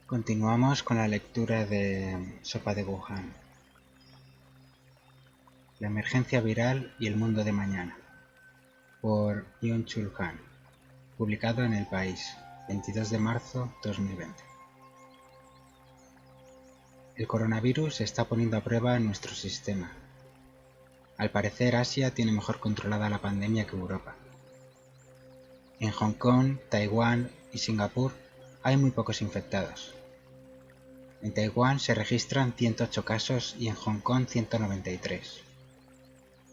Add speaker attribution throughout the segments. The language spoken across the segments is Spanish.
Speaker 1: Continuamos con la lectura de Sopa de Wuhan, la emergencia viral y el mundo de mañana, por Byung-Chul Han, publicado en El País, 22 de marzo 2020. El coronavirus está poniendo a prueba nuestro sistema. Al parecer, Asia tiene mejor controlada la pandemia que Europa. En Hong Kong, Taiwán y Singapur hay muy pocos infectados. En Taiwán se registran 108 casos y en Hong Kong 193.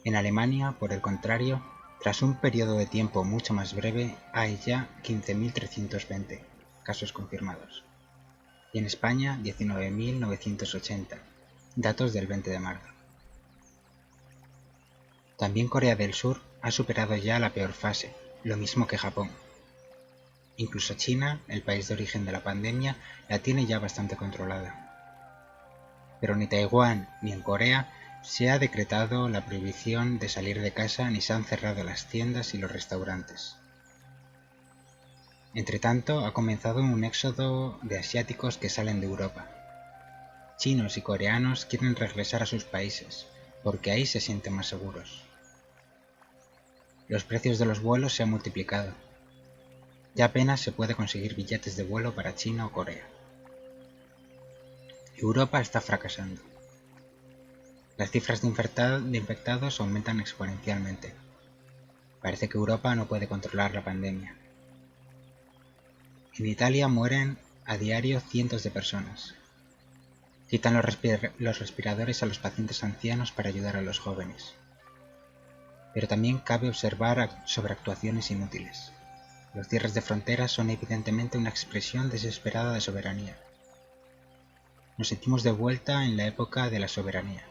Speaker 1: En Alemania, por el contrario, tras un periodo de tiempo mucho más breve, hay ya 15.320 casos confirmados. Y en España, 19.980, datos del 20 de marzo. También Corea del Sur ha superado ya la peor fase, lo mismo que Japón. Incluso China, el país de origen de la pandemia, la tiene ya bastante controlada. Pero ni Taiwán ni en Corea se ha decretado la prohibición de salir de casa ni se han cerrado las tiendas y los restaurantes. Entretanto, ha comenzado un éxodo de asiáticos que salen de Europa. Chinos y coreanos quieren regresar a sus países, porque ahí se sienten más seguros. Los precios de los vuelos se han multiplicado. Ya apenas se puede conseguir billetes de vuelo para China o Corea. Europa está fracasando. Las cifras de infectados aumentan exponencialmente. Parece que Europa no puede controlar la pandemia. En Italia mueren a diario cientos de personas. Quitan los respiradores a los pacientes ancianos para ayudar a los jóvenes. Pero también cabe observar sobreactuaciones inútiles. Los cierres de fronteras son evidentemente una expresión desesperada de soberanía. Nos sentimos de vuelta en la época de la soberanía.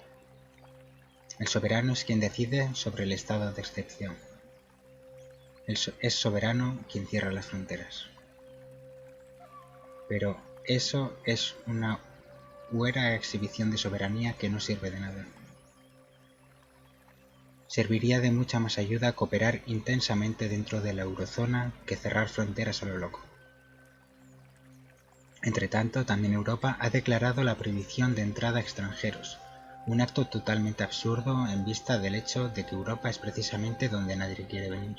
Speaker 1: El soberano es quien decide sobre el estado de excepción. Es soberano quien cierra las fronteras. Pero eso es una huera exhibición de soberanía que no sirve de nada. Serviría de mucha más ayuda cooperar intensamente dentro de la eurozona que cerrar fronteras a lo loco. Entretanto, también Europa ha declarado la prohibición de entrada a extranjeros, un acto totalmente absurdo en vista del hecho de que Europa es precisamente donde nadie quiere venir.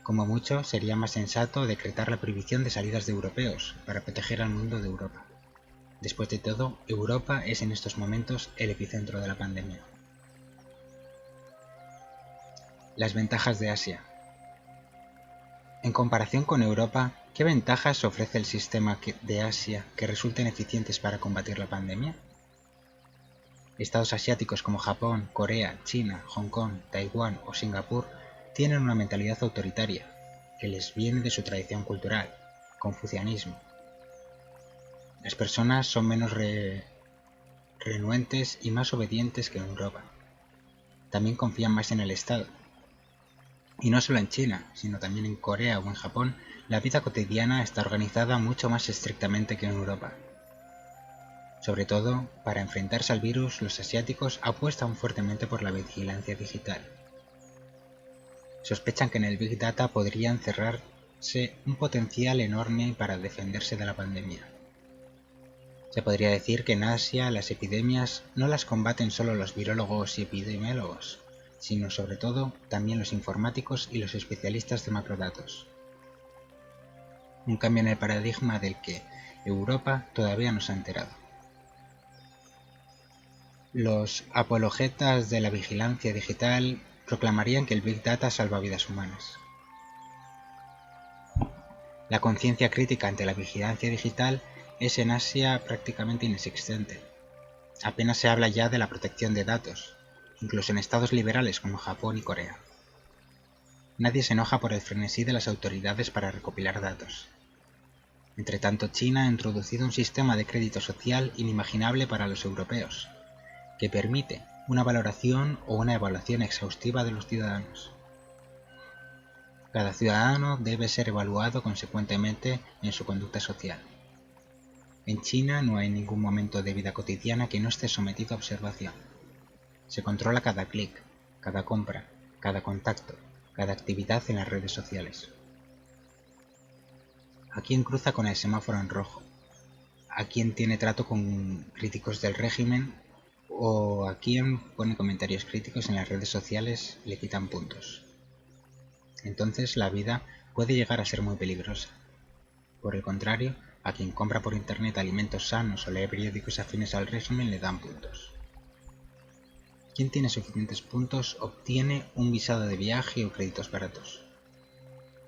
Speaker 1: Como mucho, sería más sensato decretar la prohibición de salidas de europeos para proteger al mundo de Europa. Después de todo, Europa es en estos momentos el epicentro de la pandemia. Las ventajas de Asia. En comparación con Europa, ¿qué ventajas ofrece el sistema de Asia que resulten eficientes para combatir la pandemia? Estados asiáticos como Japón, Corea, China, Hong Kong, Taiwán o Singapur tienen una mentalidad autoritaria, que les viene de su tradición cultural, confucianismo. Las personas son menos renuentes y más obedientes que en Europa. También confían más en el Estado. Y no solo en China, sino también en Corea o en Japón, la vida cotidiana está organizada mucho más estrictamente que en Europa. Sobre todo, para enfrentarse al virus, los asiáticos apuestan fuertemente por la vigilancia digital. Sospechan que en el Big Data podría encerrarse un potencial enorme para defenderse de la pandemia. Se podría decir que en Asia las epidemias no las combaten solo los virólogos y epidemiólogos, sino sobre todo también los informáticos y los especialistas de macrodatos. Un cambio en el paradigma del que Europa todavía no se ha enterado. Los apologetas de la vigilancia digital proclamarían que el Big Data salva vidas humanas. La conciencia crítica ante la vigilancia digital es en Asia prácticamente inexistente. Apenas se habla ya de la protección de datos, incluso en estados liberales como Japón y Corea. Nadie se enoja por el frenesí de las autoridades para recopilar datos. Entretanto, China ha introducido un sistema de crédito social inimaginable para los europeos, que permite una valoración o una evaluación exhaustiva de los ciudadanos. Cada ciudadano debe ser evaluado consecuentemente en su conducta social. En China no hay ningún momento de vida cotidiana que no esté sometido a observación. Se controla cada clic, cada compra, cada contacto, cada actividad en las redes sociales. a quién cruza con el semáforo en rojo, a quién tiene trato con críticos del régimen o a quién pone comentarios críticos en las redes sociales y le quitan puntos. Entonces la vida puede llegar a ser muy peligrosa. Por el contrario, a quien compra por internet alimentos sanos o lee periódicos afines al régimen le dan puntos. Quien tiene suficientes puntos obtiene un visado de viaje o créditos baratos.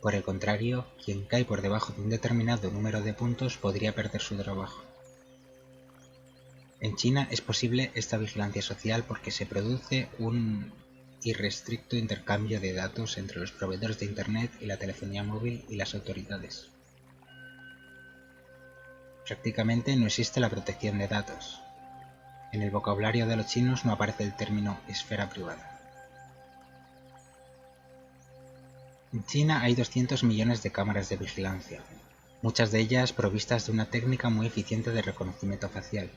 Speaker 1: Por el contrario, quien cae por debajo de un determinado número de puntos podría perder su trabajo. En China es posible esta vigilancia social porque se produce un irrestricto intercambio de datos entre los proveedores de internet y la telefonía móvil y las autoridades. Prácticamente no existe la protección de datos. En el vocabulario de los chinos no aparece el término esfera privada. En China hay 200 millones de cámaras de vigilancia, muchas de ellas provistas de una técnica muy eficiente de reconocimiento facial.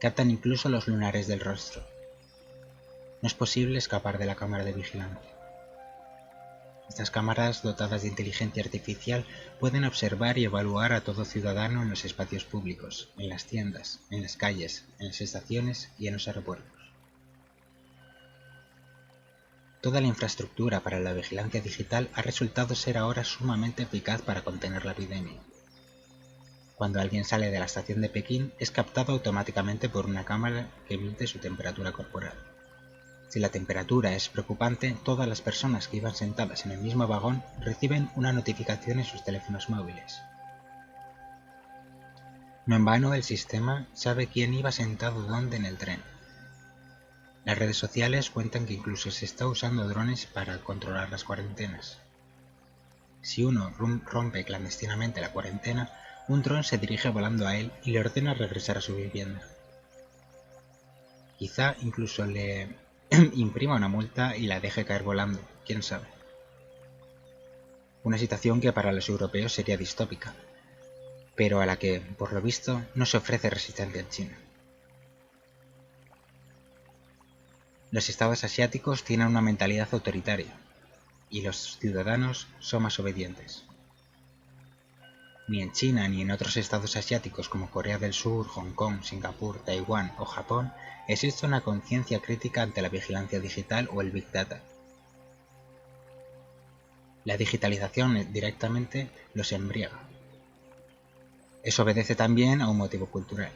Speaker 1: Captan incluso los lunares del rostro. No es posible escapar de la cámara de vigilancia. Estas cámaras, dotadas de inteligencia artificial, pueden observar y evaluar a todo ciudadano en los espacios públicos, en las tiendas, en las calles, en las estaciones y en los aeropuertos. Toda la infraestructura para la vigilancia digital ha resultado ser ahora sumamente eficaz para contener la epidemia. Cuando alguien sale de la estación de Pekín, es captado automáticamente por una cámara que mide su temperatura corporal. Si la temperatura es preocupante, todas las personas que iban sentadas en el mismo vagón reciben una notificación en sus teléfonos móviles. No en vano el sistema sabe quién iba sentado dónde en el tren. Las redes sociales cuentan que incluso se está usando drones para controlar las cuarentenas. Si uno rompe clandestinamente la cuarentena, un dron se dirige volando a él y le ordena regresar a su vivienda. Quizá incluso le imprima una multa y la deje caer volando, quién sabe. Una situación que para los europeos sería distópica, pero a la que, por lo visto, no se ofrece resistencia en China. Los estados asiáticos tienen una mentalidad autoritaria, y los ciudadanos son más obedientes. Ni en China ni en otros estados asiáticos como Corea del Sur, Hong Kong, Singapur, Taiwán o Japón existe una conciencia crítica ante la vigilancia digital o el Big Data. La digitalización directamente los embriaga. Eso obedece también a un motivo cultural.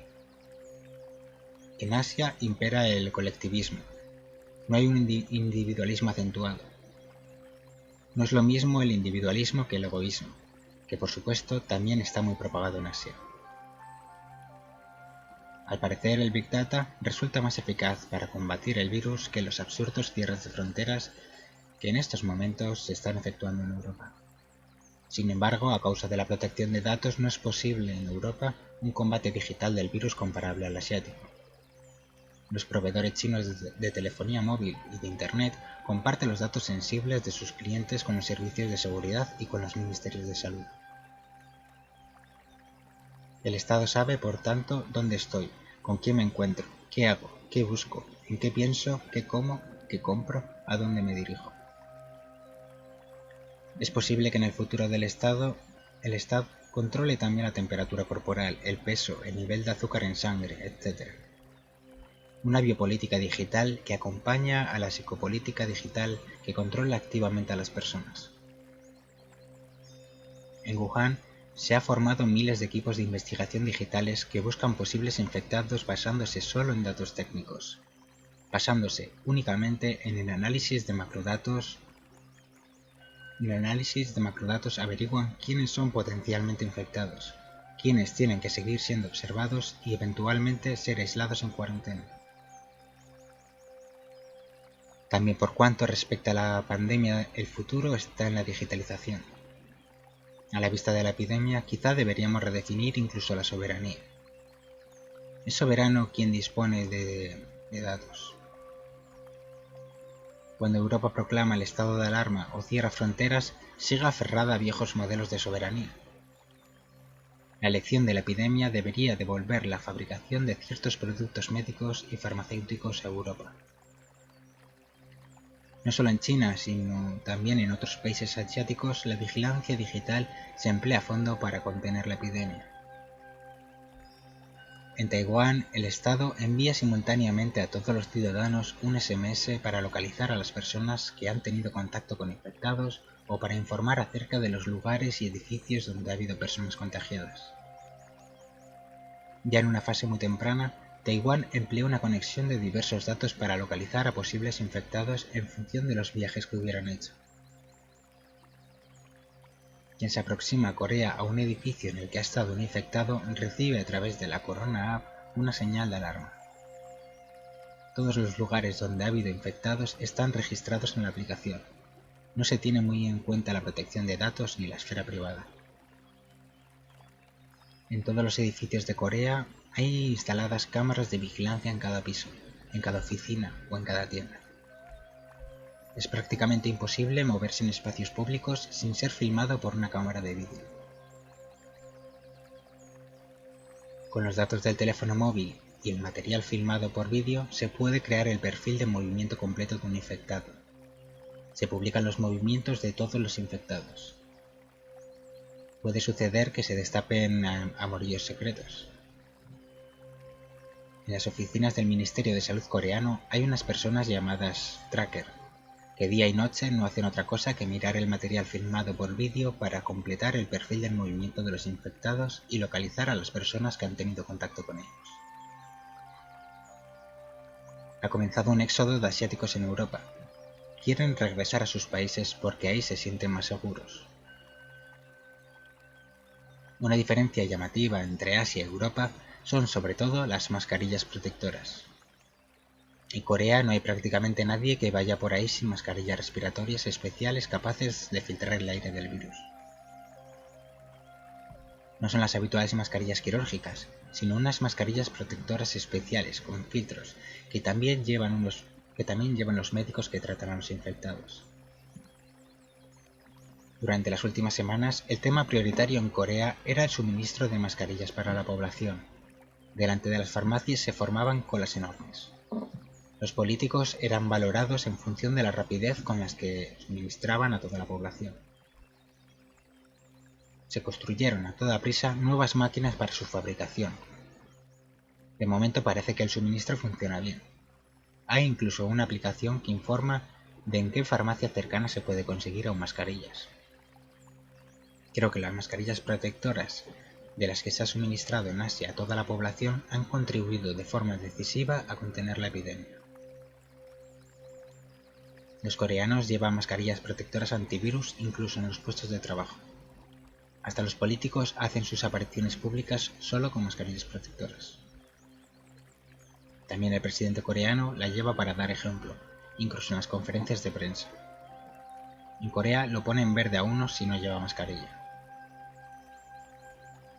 Speaker 1: En Asia impera el colectivismo. No hay un individualismo acentuado. No es lo mismo el individualismo que el egoísmo, que por supuesto también está muy propagado en Asia. Al parecer el Big Data resulta más eficaz para combatir el virus que los absurdos cierres de fronteras que en estos momentos se están efectuando en Europa. Sin embargo, a causa de la protección de datos no es posible en Europa un combate digital del virus comparable al asiático. Los proveedores chinos de telefonía móvil y de Internet comparten los datos sensibles de sus clientes con los servicios de seguridad y con los ministerios de salud. El Estado sabe, por tanto, dónde estoy, con quién me encuentro, qué hago, qué busco, en qué pienso, qué como, qué compro, a dónde me dirijo. Es posible que en el futuro del Estado, el Estado controle también la temperatura corporal, el peso, el nivel de azúcar en sangre, etc. Una biopolítica digital que acompaña a la psicopolítica digital que controla activamente a las personas. En Wuhan se han formado miles de equipos de investigación digitales que buscan posibles infectados basándose solo en datos técnicos, basándose únicamente en el análisis de macrodatos. En el análisis de macrodatos averiguan quiénes son potencialmente infectados, quiénes tienen que seguir siendo observados y eventualmente ser aislados en cuarentena. También por cuanto respecta a la pandemia, el futuro está en la digitalización. A la vista de la epidemia, quizá deberíamos redefinir incluso la soberanía. Es soberano quien dispone de datos. Cuando Europa proclama el estado de alarma o cierra fronteras, sigue aferrada a viejos modelos de soberanía. La elección de la epidemia debería devolver la fabricación de ciertos productos médicos y farmacéuticos a Europa. No solo en China, sino también en otros países asiáticos, la vigilancia digital se emplea a fondo para contener la epidemia. En Taiwán, el Estado envía simultáneamente a todos los ciudadanos un SMS para localizar a las personas que han tenido contacto con infectados o para informar acerca de los lugares y edificios donde ha habido personas contagiadas. Ya en una fase muy temprana, Taiwán empleó una conexión de diversos datos para localizar a posibles infectados en función de los viajes que hubieran hecho. Quien se aproxima a Corea a un edificio en el que ha estado un infectado recibe a través de la Corona App una señal de alarma. Todos los lugares donde ha habido infectados están registrados en la aplicación. No se tiene muy en cuenta la protección de datos ni la esfera privada. En todos los edificios de Corea hay instaladas cámaras de vigilancia en cada piso, en cada oficina o en cada tienda. Es prácticamente imposible moverse en espacios públicos sin ser filmado por una cámara de vídeo. Con los datos del teléfono móvil y el material filmado por vídeo se puede crear el perfil de movimiento completo de un infectado. Se publican los movimientos de todos los infectados. Puede suceder que se destapen amoríos secretos. En las oficinas del Ministerio de Salud coreano hay unas personas llamadas tracker, que día y noche no hacen otra cosa que mirar el material filmado por vídeo para completar el perfil del movimiento de los infectados y localizar a las personas que han tenido contacto con ellos. Ha comenzado un éxodo de asiáticos en Europa. Quieren regresar a sus países porque ahí se sienten más seguros. Una diferencia llamativa entre Asia y Europa son sobre todo las mascarillas protectoras. En Corea no hay prácticamente nadie que vaya por ahí sin mascarillas respiratorias especiales capaces de filtrar el aire del virus. No son las habituales mascarillas quirúrgicas, sino unas mascarillas protectoras especiales con filtros que también llevan los médicos que tratan a los infectados. Durante las últimas semanas, el tema prioritario en Corea era el suministro de mascarillas para la población. Delante de las farmacias se formaban colas enormes. Los políticos eran valorados en función de la rapidez con las que suministraban a toda la población. Se construyeron a toda prisa nuevas máquinas para su fabricación. De momento parece que el suministro funciona bien. Hay incluso una aplicación que informa de en qué farmacia cercana se puede conseguir aún mascarillas. Creo que las mascarillas protectoras de las que se ha suministrado en Asia a toda la población han contribuido de forma decisiva a contener la epidemia. Los coreanos llevan mascarillas protectoras antivirus incluso en los puestos de trabajo. Hasta los políticos hacen sus apariciones públicas solo con mascarillas protectoras. También el presidente coreano la lleva para dar ejemplo, incluso en las conferencias de prensa. En Corea lo pone en verde a uno si no lleva mascarilla.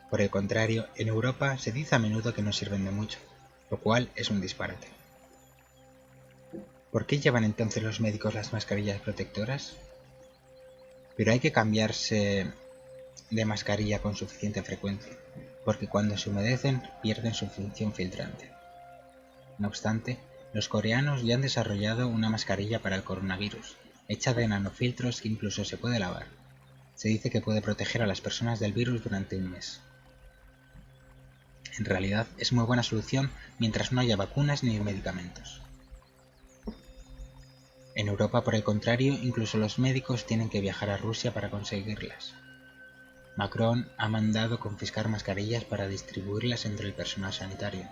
Speaker 1: Por el contrario, en Europa se dice a menudo que no sirven de mucho, lo cual es un disparate. ¿Por qué llevan entonces los médicos las mascarillas protectoras? Pero hay que cambiarse de mascarilla con suficiente frecuencia, porque cuando se humedecen pierden su función filtrante. No obstante, los coreanos ya han desarrollado una mascarilla para el coronavirus, hecha de nanofiltros que incluso se puede lavar. Se dice que puede proteger a las personas del virus durante un mes. En realidad es muy buena solución mientras no haya vacunas ni medicamentos. En Europa, por el contrario, incluso los médicos tienen que viajar a Rusia para conseguirlas. Macron ha mandado confiscar mascarillas para distribuirlas entre el personal sanitario.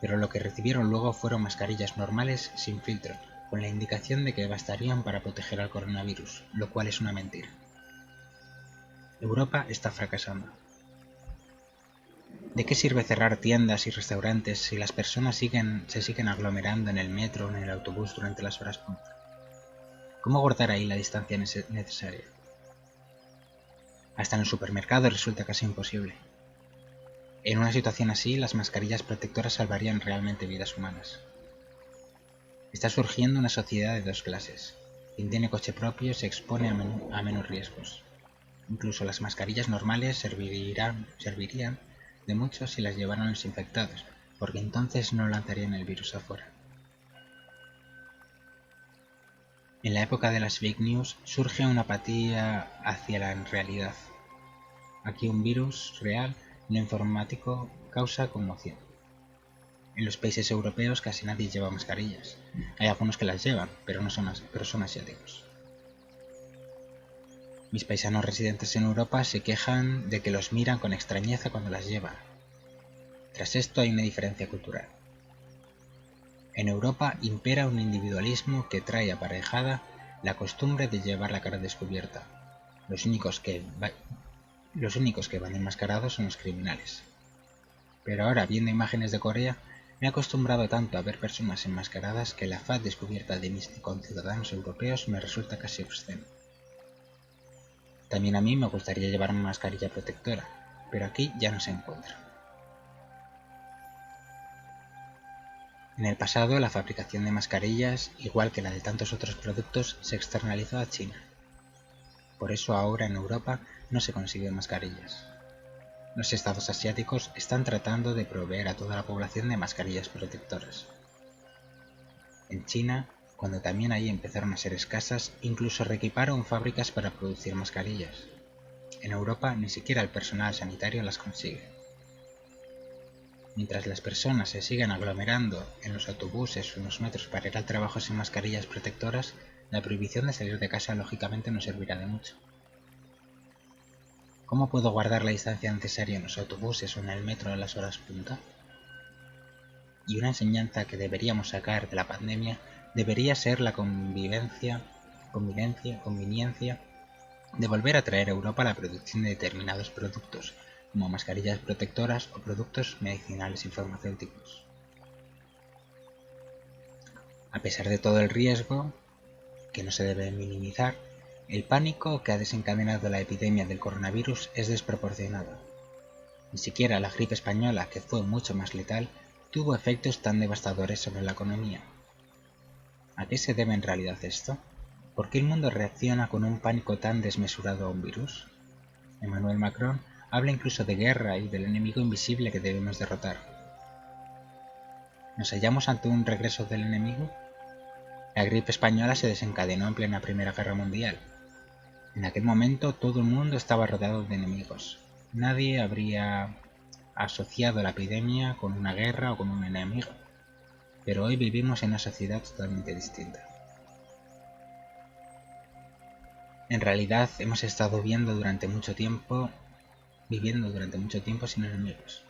Speaker 1: Pero lo que recibieron luego fueron mascarillas normales sin filtro, con la indicación de que bastarían para proteger al coronavirus, lo cual es una mentira. Europa está fracasando. ¿De qué sirve cerrar tiendas y restaurantes si las personas se siguen aglomerando en el metro o en el autobús durante las horas punta? ¿Cómo guardar ahí la distancia necesaria? Hasta en el supermercado resulta casi imposible. En una situación así, las mascarillas protectoras salvarían realmente vidas humanas. Está surgiendo una sociedad de dos clases. Quien tiene coche propio se expone a menos riesgos. Incluso las mascarillas normales servirían de mucho si las llevaran los infectados, porque entonces no lanzarían el virus afuera. En la época de las fake news surge una apatía hacia la realidad. Aquí un virus real, no informático, causa conmoción. En los países europeos casi nadie lleva mascarillas. Hay algunos que las llevan, pero son asiáticos. Mis paisanos residentes en Europa se quejan de que los miran con extrañeza cuando las llevan. Tras esto hay una diferencia cultural. En Europa impera un individualismo que trae aparejada la costumbre de llevar la cara descubierta. Los únicos que van enmascarados son los criminales. Pero ahora, viendo imágenes de Corea, me he acostumbrado tanto a ver personas enmascaradas que la faz descubierta de mis conciudadanos europeos me resulta casi obscena. También a mí me gustaría llevar una mascarilla protectora, pero aquí ya no se encuentra. En el pasado, la fabricación de mascarillas, igual que la de tantos otros productos, se externalizó a China. Por eso ahora en Europa no se consiguen mascarillas. Los estados asiáticos están tratando de proveer a toda la población de mascarillas protectoras. En China, cuando también ahí empezaron a ser escasas, incluso reequiparon fábricas para producir mascarillas. En Europa ni siquiera el personal sanitario las consigue. Mientras las personas se siguen aglomerando en los autobuses o en los metros para ir al trabajo sin mascarillas protectoras, la prohibición de salir de casa lógicamente no servirá de mucho. ¿Cómo puedo guardar la distancia necesaria en los autobuses o en el metro a las horas punta? Y una enseñanza que deberíamos sacar de la pandemia debería ser la conveniencia de volver a traer a Europa la producción de determinados productos, como mascarillas protectoras o productos medicinales y farmacéuticos. A pesar de todo el riesgo, que no se debe minimizar, el pánico que ha desencadenado la epidemia del coronavirus es desproporcionado. Ni siquiera la gripe española, que fue mucho más letal, tuvo efectos tan devastadores sobre la economía. ¿A qué se debe en realidad esto? ¿Por qué el mundo reacciona con un pánico tan desmesurado a un virus? Emmanuel Macron habla incluso de guerra y del enemigo invisible que debemos derrotar. ¿Nos hallamos ante un regreso del enemigo? La gripe española se desencadenó en plena Primera Guerra Mundial. En aquel momento todo el mundo estaba rodeado de enemigos. Nadie habría asociado la epidemia con una guerra o con un enemigo. Pero hoy vivimos en una sociedad totalmente distinta. En realidad hemos estado viviendo durante mucho tiempo sin enemigos.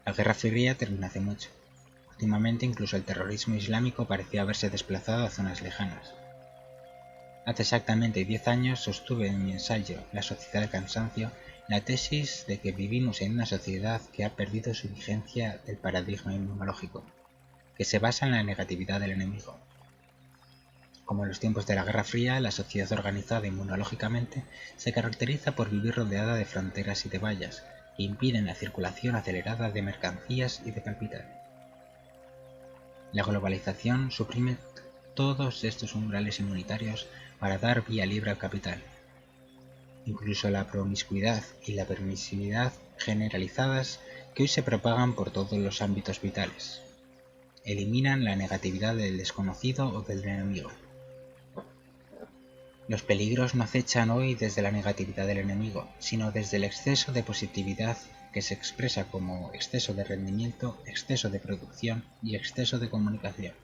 Speaker 1: La Guerra Fría terminó hace mucho. Últimamente incluso el terrorismo islámico parecía haberse desplazado a zonas lejanas. Hace exactamente 10 años sostuve en mi ensayo La sociedad del cansancio la tesis de que vivimos en una sociedad que ha perdido su vigencia del paradigma inmunológico, que se basa en la negatividad del enemigo. Como en los tiempos de la Guerra Fría, la sociedad organizada inmunológicamente se caracteriza por vivir rodeada de fronteras y de vallas que impiden la circulación acelerada de mercancías y de capital. La globalización suprime todos estos umbrales inmunitarios para dar vía libre al capital. Incluso la promiscuidad y la permisividad generalizadas que hoy se propagan por todos los ámbitos vitales eliminan la negatividad del desconocido o del enemigo. Los peligros no acechan hoy desde la negatividad del enemigo, sino desde el exceso de positividad que se expresa como exceso de rendimiento, exceso de producción y exceso de comunicación.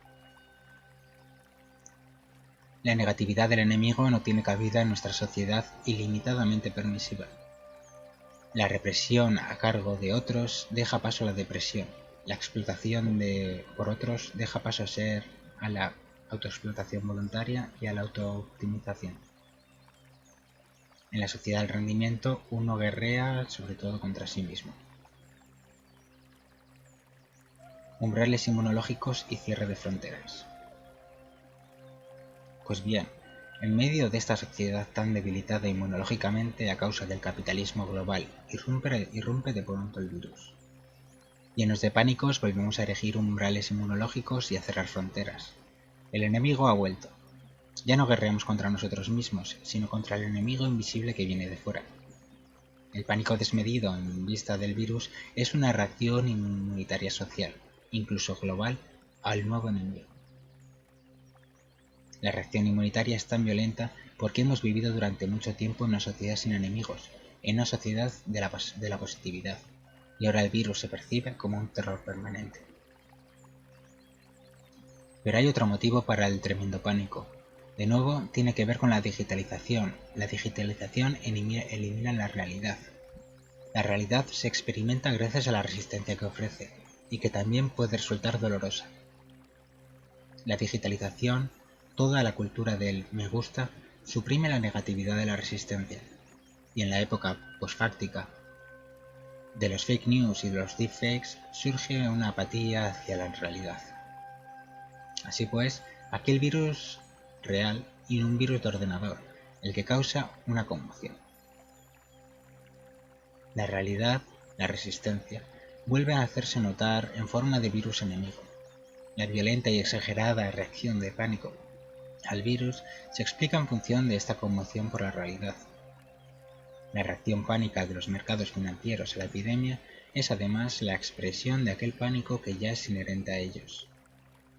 Speaker 1: La negatividad del enemigo no tiene cabida en nuestra sociedad ilimitadamente permisiva. La represión a cargo de otros deja paso a la depresión. La explotación por otros deja paso a la autoexplotación voluntaria y a la autooptimización. En la sociedad del rendimiento, uno guerrea sobre todo contra sí mismo. Umbrales inmunológicos y cierre de fronteras. Pues bien, en medio de esta sociedad tan debilitada inmunológicamente a causa del capitalismo global, irrumpe de pronto el virus. Llenos de pánicos volvemos a erigir umbrales inmunológicos y a cerrar fronteras. El enemigo ha vuelto. Ya no guerreamos contra nosotros mismos, sino contra el enemigo invisible que viene de fuera. El pánico desmedido en vista del virus es una reacción inmunitaria social, incluso global, al nuevo enemigo. La reacción inmunitaria es tan violenta porque hemos vivido durante mucho tiempo en una sociedad sin enemigos, en una sociedad de la positividad, y ahora el virus se percibe como un terror permanente. Pero hay otro motivo para el tremendo pánico. De nuevo, tiene que ver con la digitalización. La digitalización elimina la realidad. La realidad se experimenta gracias a la resistencia que ofrece, y que también puede resultar dolorosa. La digitalización, toda la cultura del me gusta, suprime la negatividad de la resistencia, y en la época posfáctica de los fake news y de los deepfakes surge una apatía hacia la realidad. Así pues, aquel virus real y un virus de ordenador, el que causa una conmoción. La realidad, la resistencia, vuelve a hacerse notar en forma de virus enemigo. La violenta y exagerada reacción de pánico al virus se explica en función de esta conmoción por la realidad. La reacción pánica de los mercados financieros a la epidemia es además la expresión de aquel pánico que ya es inherente a ellos.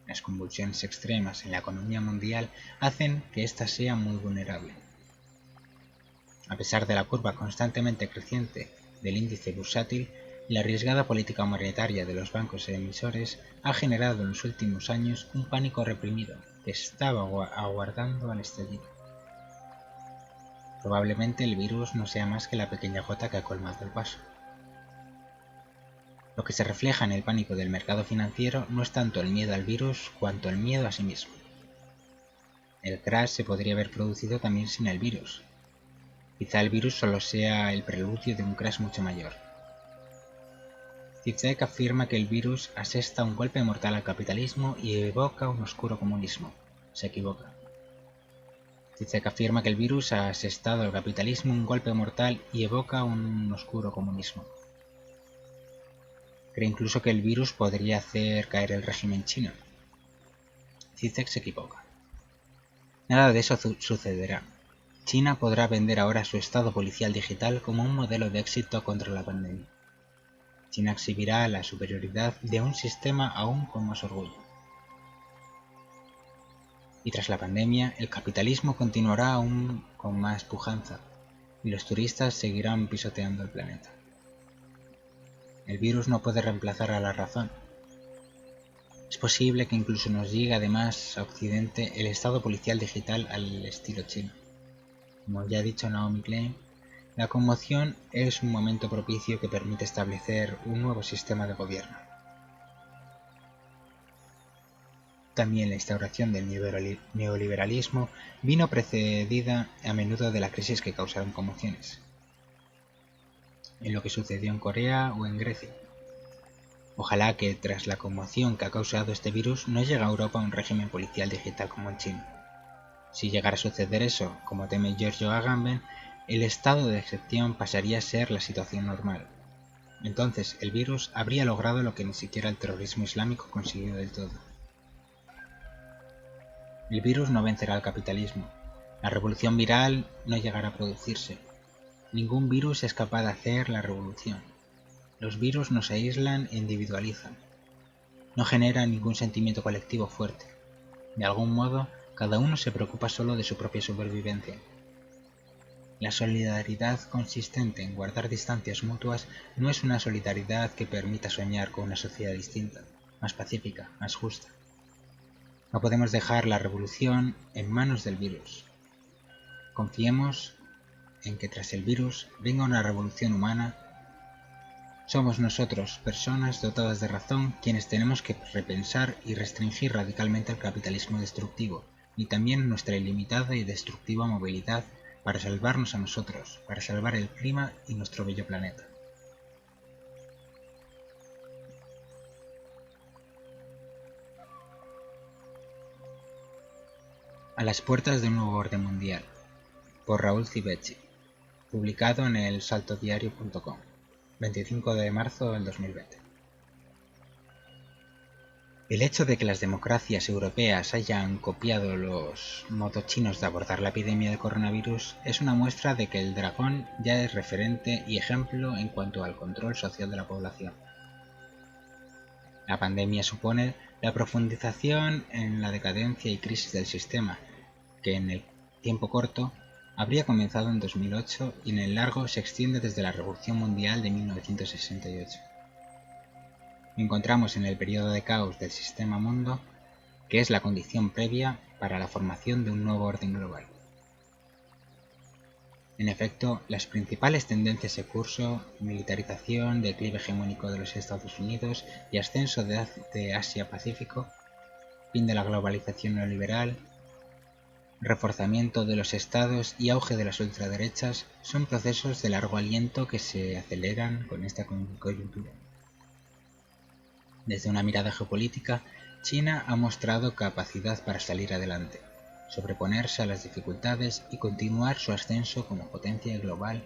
Speaker 1: Las convulsiones extremas en la economía mundial hacen que ésta sea muy vulnerable. A pesar de la curva constantemente creciente del índice bursátil, la arriesgada política monetaria de los bancos emisores ha generado en los últimos años un pánico reprimido que estaba aguardando al estallido. Probablemente el virus no sea más que la pequeña gota que ha colmado el vaso. Lo que se refleja en el pánico del mercado financiero no es tanto el miedo al virus cuanto el miedo a sí mismo. El crash se podría haber producido también sin el virus. Quizá el virus solo sea el preludio de un crash mucho mayor. Zizek afirma que el virus asesta un golpe mortal al capitalismo y evoca un oscuro comunismo. Se equivoca. Zizek afirma que el virus ha asestado al capitalismo un golpe mortal y evoca un oscuro comunismo. Cree incluso que el virus podría hacer caer el régimen chino. Zizek se equivoca. Nada de eso sucederá. China podrá vender ahora su estado policial digital como un modelo de éxito contra la pandemia. China exhibirá la superioridad de un sistema aún con más orgullo. Y tras la pandemia, el capitalismo continuará aún con más pujanza, y los turistas seguirán pisoteando el planeta. El virus no puede reemplazar a la razón. Es posible que incluso nos llegue además a Occidente el estado policial digital al estilo chino. Como ya ha dicho Naomi Klein, la conmoción es un momento propicio que permite establecer un nuevo sistema de gobierno. También la instauración del neoliberalismo vino precedida a menudo de la crisis que causaron conmociones, en lo que sucedió en Corea o en Grecia. Ojalá que tras la conmoción que ha causado este virus no llegue a Europa un régimen policial digital como en China. Si llegara a suceder eso, como teme Giorgio Agamben, el estado de excepción pasaría a ser la situación normal. Entonces el virus habría logrado lo que ni siquiera el terrorismo islámico consiguió del todo. El virus no vencerá al capitalismo. La revolución viral no llegará a producirse. Ningún virus es capaz de hacer la revolución. Los virus nos aíslan e individualizan. No generan ningún sentimiento colectivo fuerte. De algún modo, cada uno se preocupa solo de su propia supervivencia. La solidaridad consistente en guardar distancias mutuas no es una solidaridad que permita soñar con una sociedad distinta, más pacífica, más justa. No podemos dejar la revolución en manos del virus. Confiemos en que tras el virus venga una revolución humana. Somos nosotros, personas dotadas de razón, quienes tenemos que repensar y restringir radicalmente el capitalismo destructivo y también nuestra ilimitada y destructiva movilidad para salvarnos a nosotros, para salvar el clima y nuestro bello planeta. A las puertas de un nuevo orden mundial, por Raúl Civecchi, publicado en el saltodiario.com, 25 de marzo del 2020. El hecho de que las democracias europeas hayan copiado los modos chinos de abordar la epidemia de coronavirus es una muestra de que el dragón ya es referente y ejemplo en cuanto al control social de la población. La pandemia supone la profundización en la decadencia y crisis del sistema, que en el tiempo corto habría comenzado en 2008 y en el largo se extiende desde la Revolución Mundial de 1968. Encontramos en el periodo de caos del sistema mundo, que es la condición previa para la formación de un nuevo orden global. En efecto, las principales tendencias en curso, militarización, declive hegemónico de los Estados Unidos y ascenso de Asia-Pacífico, fin de la globalización neoliberal, reforzamiento de los estados y auge de las ultraderechas son procesos de largo aliento que se aceleran con esta coyuntura. Desde una mirada geopolítica, China ha mostrado capacidad para salir adelante, sobreponerse a las dificultades y continuar su ascenso como potencia global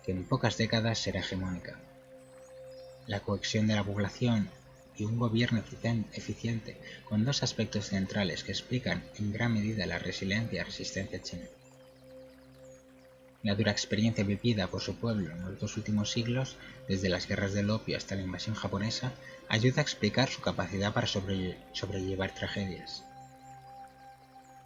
Speaker 1: que en pocas décadas será hegemónica. La cohesión de la población y un gobierno eficiente con dos aspectos centrales que explican en gran medida la resiliencia y resistencia china. La dura experiencia vivida por su pueblo en los 2 últimos siglos, desde las guerras del opio hasta la invasión japonesa, ayuda a explicar su capacidad para sobrellevar tragedias.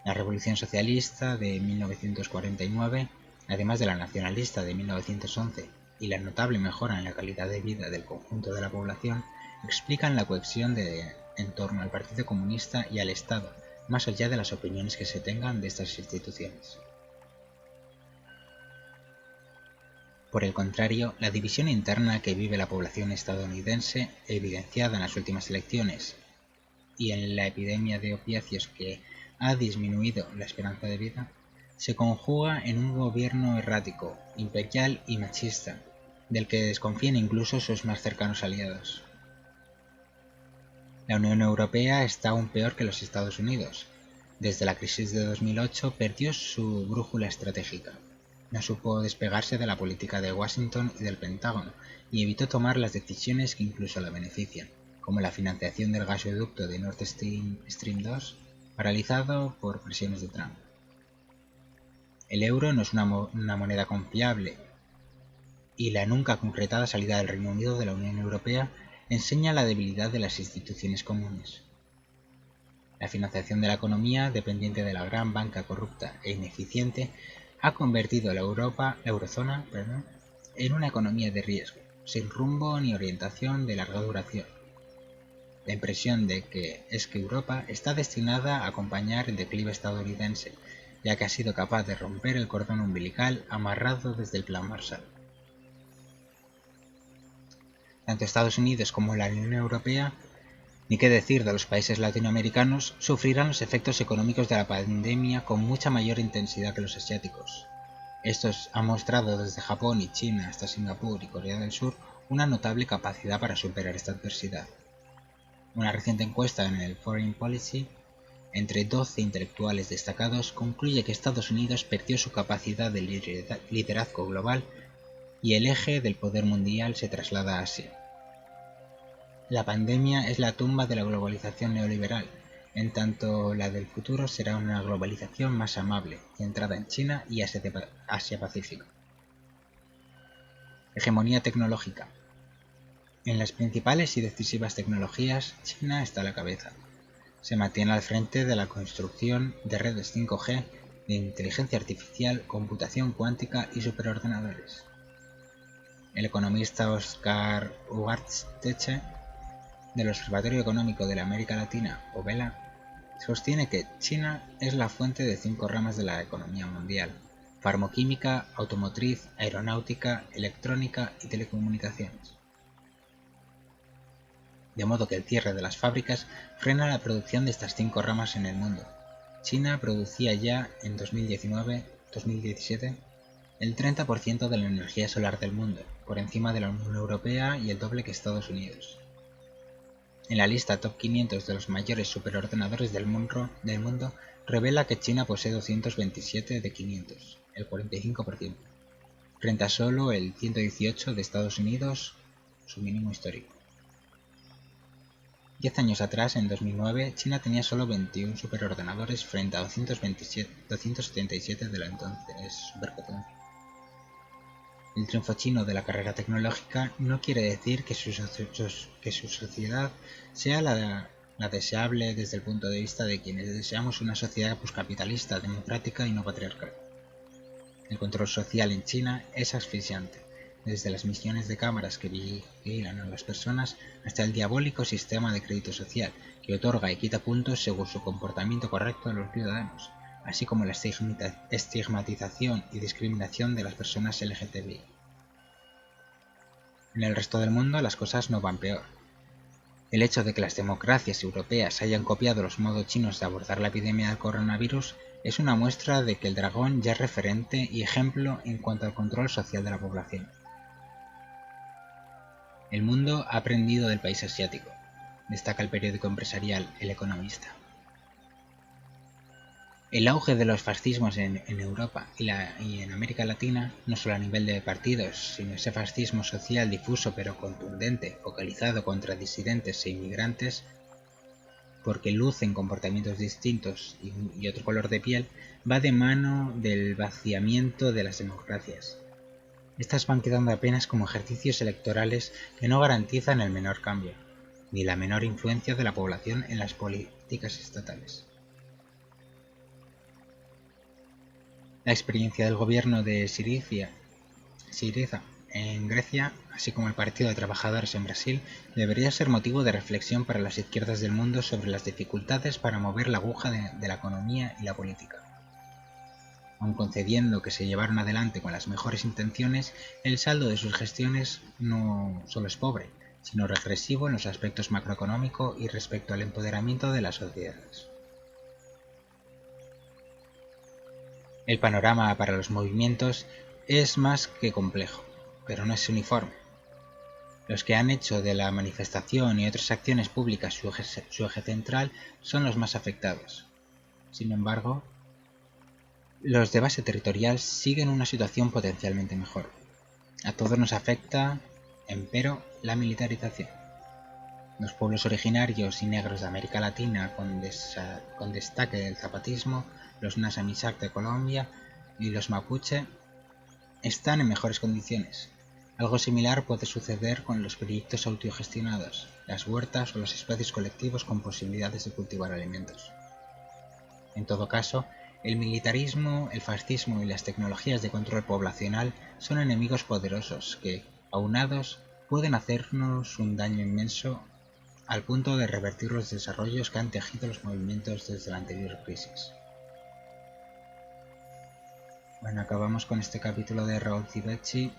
Speaker 1: La Revolución Socialista de 1949, además de la nacionalista de 1911 y la notable mejora en la calidad de vida del conjunto de la población, explican la cohesión en torno al Partido Comunista y al Estado, más allá de las opiniones que se tengan de estas instituciones. Por el contrario, la división interna que vive la población estadounidense, evidenciada en las últimas elecciones y en la epidemia de opiáceos que ha disminuido la esperanza de vida, se conjuga en un gobierno errático, imperial y machista, del que desconfían incluso sus más cercanos aliados. La Unión Europea está aún peor que los Estados Unidos. Desde la crisis de 2008 perdió su brújula estratégica. No supo despegarse de la política de Washington y del Pentágono y evitó tomar las decisiones que incluso la benefician, como la financiación del gasoducto de Nord Stream 2, paralizado por presiones de Trump. El euro no es una moneda confiable y la nunca concretada salida del Reino Unido de la Unión Europea enseña la debilidad de las instituciones comunes. La financiación de la economía, dependiente de la gran banca corrupta e ineficiente, ha convertido a la eurozona en una economía de riesgo, sin rumbo ni orientación de larga duración. La impresión es que Europa está destinada a acompañar el declive estadounidense, ya que ha sido capaz de romper el cordón umbilical amarrado desde el Plan Marshall. Tanto Estados Unidos como la Unión Europea, ni qué decir de los países latinoamericanos, sufrirán los efectos económicos de la pandemia con mucha mayor intensidad que los asiáticos. Estos han mostrado desde Japón y China hasta Singapur y Corea del Sur una notable capacidad para superar esta adversidad. Una reciente encuesta en el Foreign Policy entre 12 intelectuales destacados concluye que Estados Unidos perdió su capacidad de liderazgo global y el eje del poder mundial se traslada a Asia. La pandemia es la tumba de la globalización neoliberal, en tanto la del futuro será una globalización más amable, centrada en China y Asia-Pacífico. Hegemonía tecnológica. En las principales y decisivas tecnologías, China está a la cabeza. Se mantiene al frente de la construcción de redes 5G, de inteligencia artificial, computación cuántica y superordenadores. El economista Oscar Ugarteche, del Observatorio Económico de la América Latina, OBELA, sostiene que China es la fuente de 5 ramas de la economía mundial: farmoquímica, automotriz, aeronáutica, electrónica y telecomunicaciones. De modo que el cierre de las fábricas frena la producción de estas 5 ramas en el mundo. China producía ya en 2019-2017 el 30% de la energía solar del mundo, por encima de la Unión Europea y el doble que Estados Unidos. En la lista Top 500 de los mayores superordenadores del mundo revela que China posee 227 de 500, el 45%, frente a solo el 118 de Estados Unidos, su mínimo histórico. 10 años atrás, en 2009, China tenía solo 21 superordenadores frente a 277 de la entonces superpotencia. El triunfo chino de la carrera tecnológica no quiere decir que su sociedad sea la la deseable desde el punto de vista de quienes deseamos una sociedad poscapitalista, democrática y no patriarcal. El control social en China es asfixiante, desde las misiones de cámaras que vigilan a las personas hasta el diabólico sistema de crédito social que otorga y quita puntos según su comportamiento correcto a los ciudadanos, así como la estigmatización y discriminación de las personas LGTBI. En el resto del mundo las cosas no van peor. El hecho de que las democracias europeas hayan copiado los modos chinos de abordar la epidemia del coronavirus es una muestra de que el dragón ya es referente y ejemplo en cuanto al control social de la población. El mundo ha aprendido del país asiático, destaca el periódico empresarial El Economista. El auge de los fascismos en Europa y en América Latina, no solo a nivel de partidos, sino ese fascismo social difuso pero contundente, focalizado contra disidentes e inmigrantes, porque lucen comportamientos distintos y otro color de piel, va de mano del vaciamiento de las democracias. Estas van quedando apenas como ejercicios electorales que no garantizan el menor cambio, ni la menor influencia de la población en las políticas estatales. La experiencia del gobierno de Syriza en Grecia, así como el Partido de Trabajadores en Brasil, debería ser motivo de reflexión para las izquierdas del mundo sobre las dificultades para mover la aguja de la economía y la política. Aun concediendo que se llevaron adelante con las mejores intenciones, el saldo de sus gestiones no solo es pobre, sino regresivo en los aspectos macroeconómico y respecto al empoderamiento de las sociedades. El panorama para los movimientos es más que complejo, pero no es uniforme. Los que han hecho de la manifestación y otras acciones públicas su eje central son los más afectados. Sin embargo, los de base territorial siguen una situación potencialmente mejor. A todos nos afecta, empero, la militarización. Los pueblos originarios y negros de América Latina, con destaque del zapatismo, los Nasa Misak de Colombia y los mapuche, están en mejores condiciones. Algo similar puede suceder con los proyectos autogestionados, las huertas o los espacios colectivos con posibilidades de cultivar alimentos. En todo caso, el militarismo, el fascismo y las tecnologías de control poblacional son enemigos poderosos que, aunados, pueden hacernos un daño inmenso al punto de revertir los desarrollos que han tejido los movimientos desde la anterior crisis. Bueno, acabamos con este capítulo de Raúl Cibecci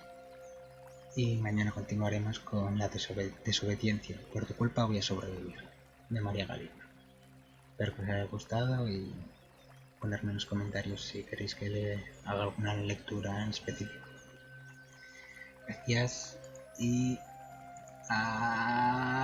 Speaker 1: y mañana continuaremos con la desobediencia. Por tu culpa voy a sobrevivir, de María Galina. Espero que os haya gustado y ponerme en los comentarios si queréis que le haga alguna lectura en específico. Gracias y adiós.